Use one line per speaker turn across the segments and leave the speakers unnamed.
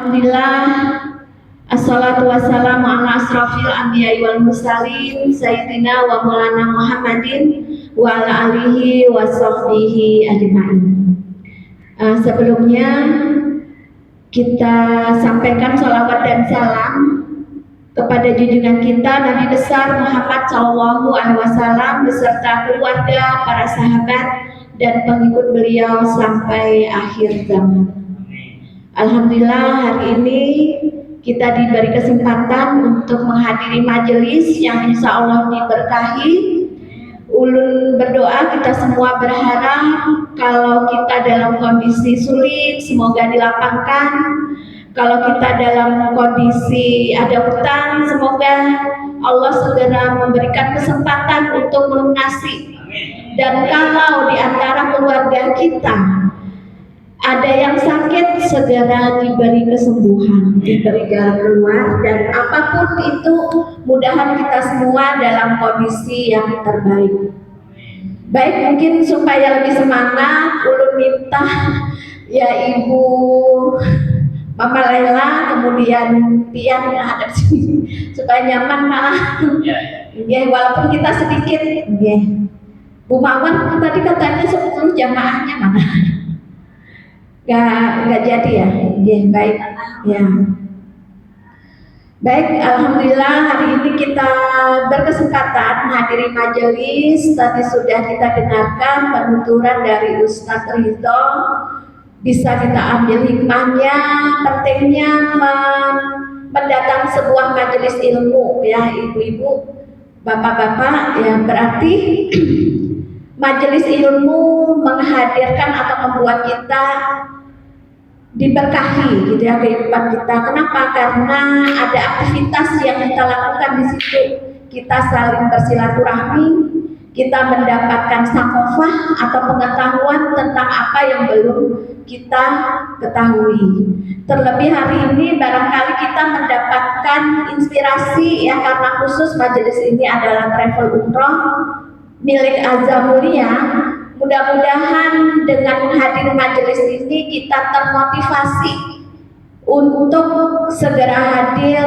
Alhamdulillah, assalatu wassalamu ala asrafil anbiya'i wal mursalin sayyidina wa maulana Muhammadin wa ala alihi wa sahbihi ajma'in. Sebelumnya kita sampaikan salawat dan salam kepada junjungan kita Nabi besar Muhammad SAW beserta keluarga, para sahabat dan pengikut beliau sampai akhir zaman. Alhamdulillah, hari ini kita diberi kesempatan untuk menghadiri majelis yang insya Allah diberkahi. Ulun berdoa, kita semua berharap kalau kita dalam kondisi sulit semoga dilapangkan. Kalau kita dalam kondisi ada hutang, semoga Allah segera memberikan kesempatan untuk melunasi. Dan kalau di antara keluarga kita ada yang sakit, segera diberi kesembuhan, diberi jalan keluar, dan apapun itu mudahan kita semua dalam kondisi yang terbaik. Baik, mungkin supaya lebih semangat, ulun minta ya Ibu Mama Laila, kemudian Pian hadap sini supaya nyaman malah. Ya, walaupun kita sedikit. Ya. Bu Mawar tadi katanya 10 jamaahnya mana? Gak jadi ya. Baik. Ya. Baik, alhamdulillah hari ini kita berkesempatan menghadiri majelis. Tadi sudah kita dengarkan penuturan dari Ustadz Ridho. Bisa kita ambil hikmahnya, pentingnya mendatangi sebuah majelis ilmu ya ibu-ibu, bapak-bapak ya, berarti majelis ilmu menghadirkan atau membuat kita diberkahi gitu ya kehidupan kita. Kenapa? Karena ada aktivitas yang kita lakukan di situ. Kita saling bersilaturahmi, kita mendapatkan sakofah atau pengetahuan tentang apa yang belum kita ketahui. Terlebih hari ini barangkali kita mendapatkan inspirasi ya, karena khusus majelis ini adalah travel umroh milik Azamulia. Mudah-mudahan dengan menghadiri majelis ini kita termotivasi untuk segera hadir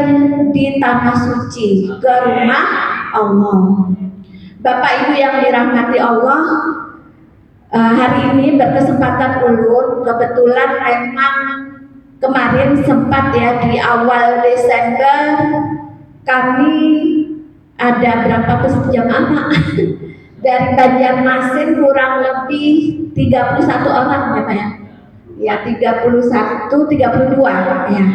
di tanah suci, ke rumah Allah. Bapak Ibu yang dirahmati Allah, hari ini berkesempatan ulun, kebetulan memang kemarin sempat ya di awal Desember kami ada berapa jamaah dari Banjarmasin kurang lebih 31 orang ya Pak ya. Ya 31, 32 ya.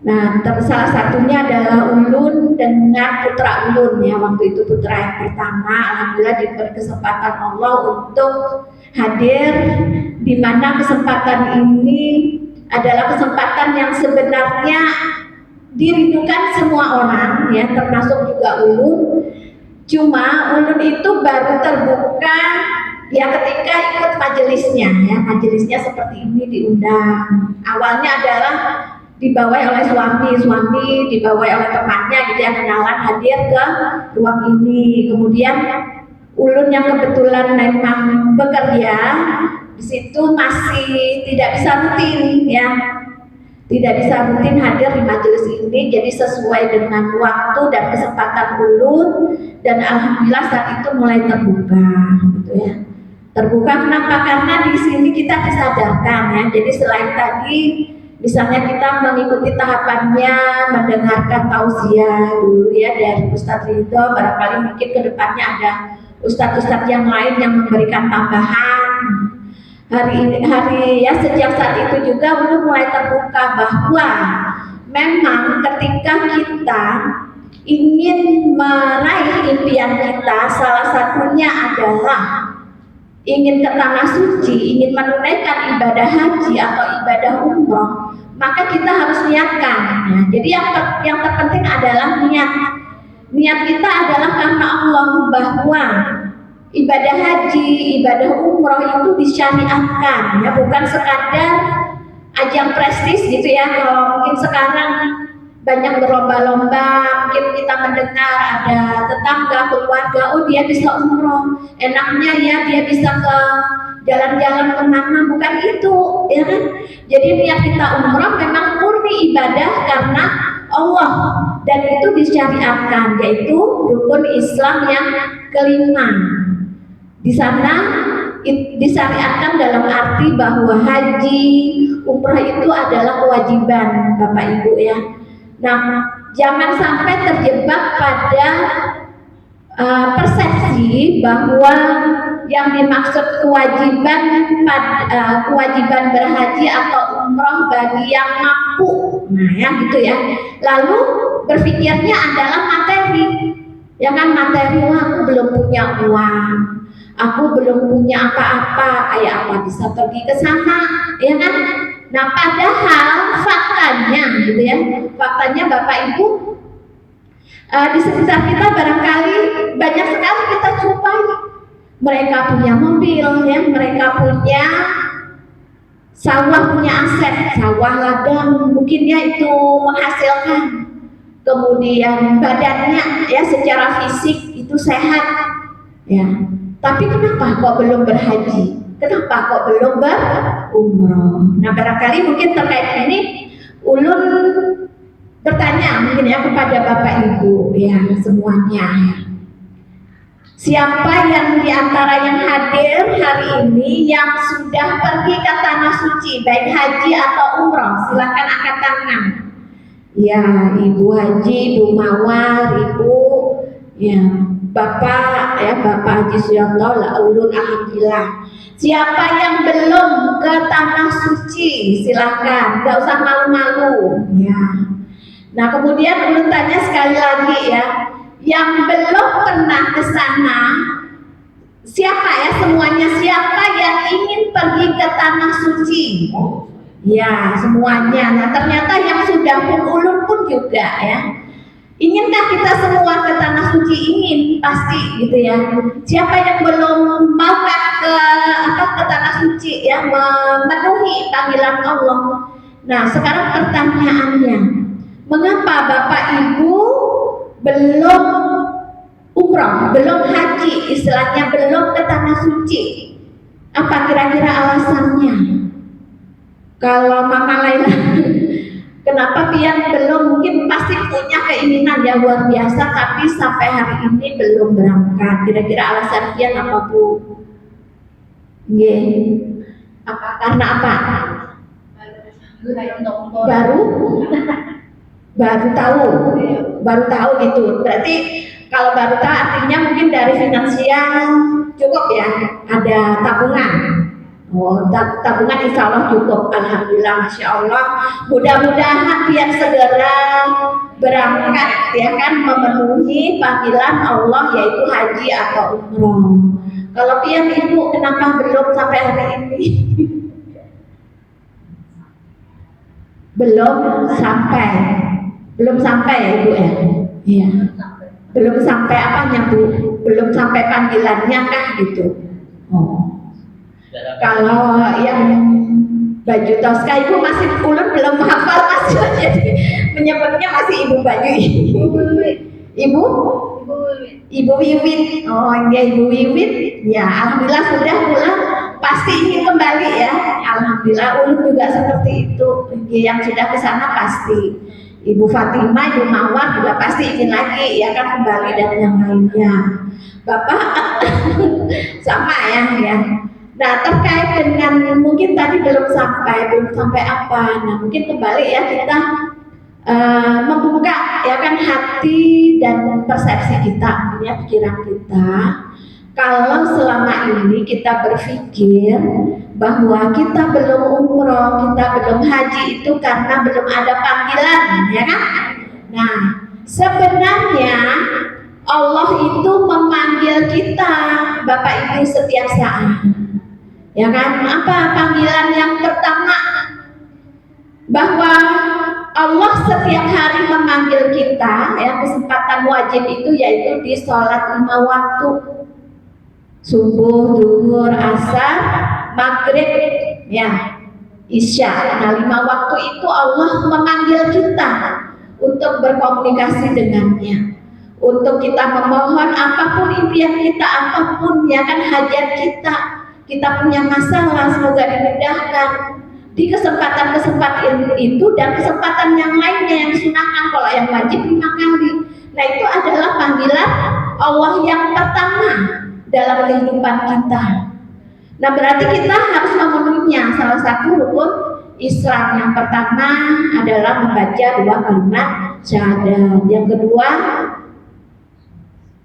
Nah, salah satunya adalah ulun dengan putra ulun ya, waktu itu putra yang pertama. Alhamdulillah diberi kesempatan Allah untuk hadir, di mana kesempatan ini adalah kesempatan yang sebenarnya dirindukan semua orang ya, termasuk juga ulun. Cuma ulun itu baru terbuka ya ketika ikut majelisnya ya, majelisnya seperti ini diundang. Awalnya adalah dibawa oleh suami dibawa oleh temannya gitu ya, kenalan hadir ke ruang ini. Kemudian ulun yang kebetulan memang bekerja di situ masih tidak bisa rutin ya, tidak bisa rutin hadir di majelis ini. Jadi sesuai dengan waktu dan kesempatan ulun, dan alhamdulillah saat itu mulai terbuka gitu ya. Terbuka kenapa? Karena di sini kita disadarkan ya. Jadi selain tadi misalnya kita mengikuti tahapannya, mendengarkan tausiah dulu ya dari Ustadz Ridho, barangkali mungkin kedepannya ada ustadz-ustadz yang lain yang memberikan tambahan. Hari ya sejak saat itu juga ulun mulai terbuka bahwa memang ketika kita ingin meraih impian kita, salah satunya adalah ingin ke tanah suci, ingin menunaikan ibadah haji atau ibadah umroh, maka kita harus niatkan ya. Jadi yang terpenting adalah niat. Niat kita adalah karena Allah, bahwa ibadah haji, ibadah umroh itu disyariatkan ya, bukan sekadar ajang prestis gitu ya. Kalau mungkin sekarang banyak berlomba-lomba, mungkin kita mendengar ada tetangga, keluarga, oh dia bisa umroh, enaknya ya dia bisa ke jalan-jalan kemana, bukan itu ya kan. Jadi niat kita umroh memang murni disyariatkan, yaitu rukun Islam yang kelima. Di sana disyariatkan dalam arti bahwa haji, umrah itu adalah kewajiban, Bapak Ibu ya. Nah, jangan sampai terjebak pada persepsi bahwa yang dimaksud kewajiban berhaji atau umroh bagi yang mampu, nah ya gitu ya. Lalu berpikirnya adalah materi, ya kan, materi. Wah, aku belum punya uang, aku belum punya apa-apa, kayak apa bisa pergi ke sana, ya kan? Nah, padahal faktanya gitu ya, faktanya Bapak Ibu, di sekitar kita barangkali banyak sekali kita jumpai mereka punya mobil ya, mereka punya sawah, punya aset, sawah ladang, mungkinnya itu menghasilkan, kemudian badannya ya secara fisik itu sehat ya, tapi kenapa kok belum berhaji, kenapa kok belum berumroh? Nah, barangkali mungkin terkait ini ulun bertanya mungkin ya kepada Bapak Ibu ya semuanya ya. Siapa yang diantara yang hadir hari ini yang sudah pergi ke tanah suci, baik haji atau umroh? Silahkan angkat tangan. Ya, Ibu Haji, Ibu Mawar, Ibu, ya Bapak, ya Bapak Haji Suyanto, ulun alhamdulillah. Siapa yang belum ke tanah suci? Silahkan, nggak usah malu-malu. Ya. Nah, kemudian ulun tanya sekali lagi ya. Yang belum pernah ke sana, siapa ya semuanya, siapa yang ingin pergi ke tanah suci? Ya, semuanya. Nah, ternyata yang sudah pun ulun pun juga ya. Iниnkah kita semua ke tanah suci? Ingin, pasti gitu ya. Siapa yang belum mau ke tanah suci ya, memenuhi panggilan Allah? Nah, sekarang pertanyaannya, mengapa Bapak Ibu belum umrah, belum haji, istilahnya belum ke tanah suci? Apa kira-kira alasannya? Kalau Mama Laila, kenapa pian belum? Mungkin pasti punya keinginan ya luar biasa, tapi sampai hari ini belum berangkat. Kira-kira alasan pian apa Bu? Apa karena apa? Baru tahu gitu. Berarti kalau baru tahu artinya mungkin dari finansial cukup ya, ada tabungan. Oh, tabungan insya Allah cukup, alhamdulillah, masya Allah. Mudah-mudahan biar segera berangkat ya kan, memenuhi panggilan Allah yaitu haji atau umroh. Kalau pian Ibu kenapa belum sampai hari ini? belum sampai ya Ibu ya? Iya. Belum sampai apanya Bu? Belum sampai panggilannya kah gitu? Oh. Kalau yang baju Tosca Ibu masih ulun belum hafal Mas, jadi menyebutnya masih Ibu Baju. Ibu Wiwit. Oh iya, Ibu Wiwit. Ya, alhamdulillah sudah pulang. Pasti ingin kembali ya. Alhamdulillah ulun juga seperti itu. Yang sudah ke sana pasti. Ibu Fatimah, Ibu Mawar juga pasti ingin lagi ya kan kembali dan yang lainnya. Bapak sama ya. Nah, terkait dengan mungkin tadi belum sampai apa? Nah, mungkin kembali ya kita membuka ya kan hati dan persepsi kita, ya pikiran kita. Kalau selama ini kita berpikir bahwa kita belum umroh, kita belum haji itu karena belum ada panggilan, ya kan? Nah, sebenarnya Allah itu memanggil kita, Bapak Ibu, setiap saat. Ya kan? Apa panggilan yang pertama? Bahwa Allah setiap hari memanggil kita, ya, kesempatan wajib itu yaitu di sholat 5 waktu. Subuh, duhur, asar, maghrib, ya, isya. Nah, 5 waktu itu Allah memanggil kita untuk berkomunikasi dengannya, untuk kita memohon apapun impian kita, apapun ya kan hajat kita punya masalah semoga dimudahkan di kesempatan-kesempatan itu dan kesempatan yang lainnya yang disunahkan. Kalau yang wajib 5 kali. Nah, itu adalah panggilan Allah yang pertama dalam kehidupan kita. Nah, berarti kita harus memenuhinya. Salah satu rukun Islam yang pertama adalah membaca 2 kalimat syahadat. Yang kedua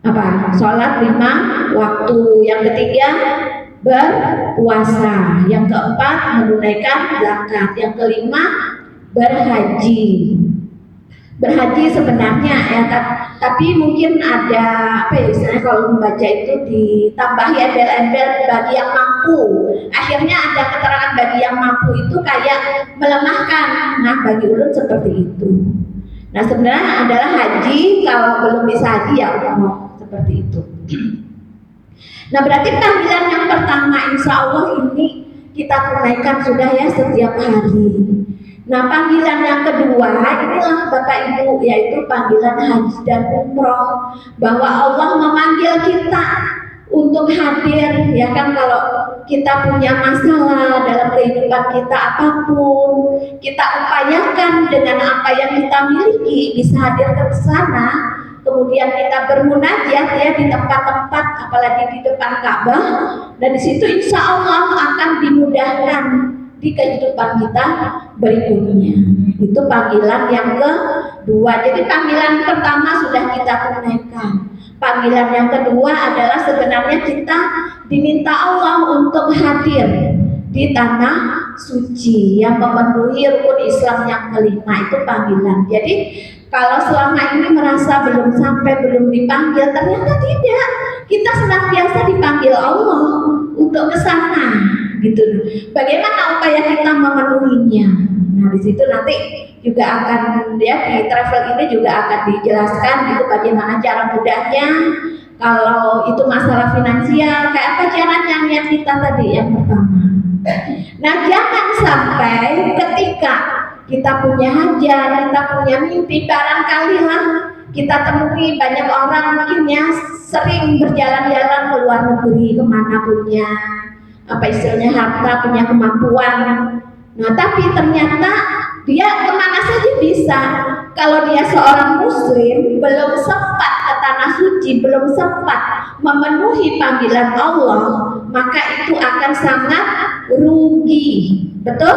apa? Sholat 5 waktu. Yang ketiga berpuasa. Yang keempat menunaikan zakat. Yang kelima berhaji. Berhaji sebenarnya ya, tapi mungkin ada apa ya, misalnya kalau membaca itu ditambahi embel-embel bagi yang mampu. Akhirnya ada keterangan bagi yang mampu itu kayak melemahkan. Nah, bagi ulun seperti itu. Nah, sebenarnya adalah haji, kalau belum bisa haji ya umroh, seperti itu. Nah, berarti panggilan yang pertama insya Allah ini kita tunaikan sudah ya setiap hari. Nah, panggilan yang kedua inilah Bapak Ibu, yaitu panggilan haji dan umroh, bahwa Allah memanggil kita untuk hadir, ya kan. Kalau kita punya masalah dalam kehidupan kita apapun, kita upayakan dengan apa yang kita miliki bisa hadir ke sana. Kemudian kita bermunajat ya di tempat-tempat, apalagi di depan Ka'bah, dan di situ insya Allah akan dimudahkan di kehidupan kita berikutnya. Itu panggilan yang kedua. Jadi panggilan pertama sudah kita tunaikan. Panggilan yang kedua adalah sebenarnya kita diminta Allah untuk hadir di tanah suci yang memenuhi rukun Islam yang kelima. Itu panggilan. Jadi kalau selama ini merasa belum sampai, belum dipanggil, ternyata tidak. Kita senantiasa dipanggil Allah untuk ke sana, gitu. Bagaimana upaya kita memenuhinya? Nah, di situ nanti juga akan ya di travel ini juga akan dijelaskan gitu bagaimana cara mudahnya. Kalau itu masalah finansial, kayak apa caranya yang kita tadi yang pertama. Nah, jangan sampai ketika kita punya hajat, kita punya mimpi, barangkali lah kita temui banyak orang mungkin ya sering berjalan-jalan ke luar negeri, kemana punya apa istilahnya harta, punya kemampuan. Nah, tapi ternyata dia kemana saja bisa. Kalau dia seorang muslim belum sempat ke tanah suci, belum sempat memenuhi panggilan Allah, maka itu akan sangat rugi. Betul?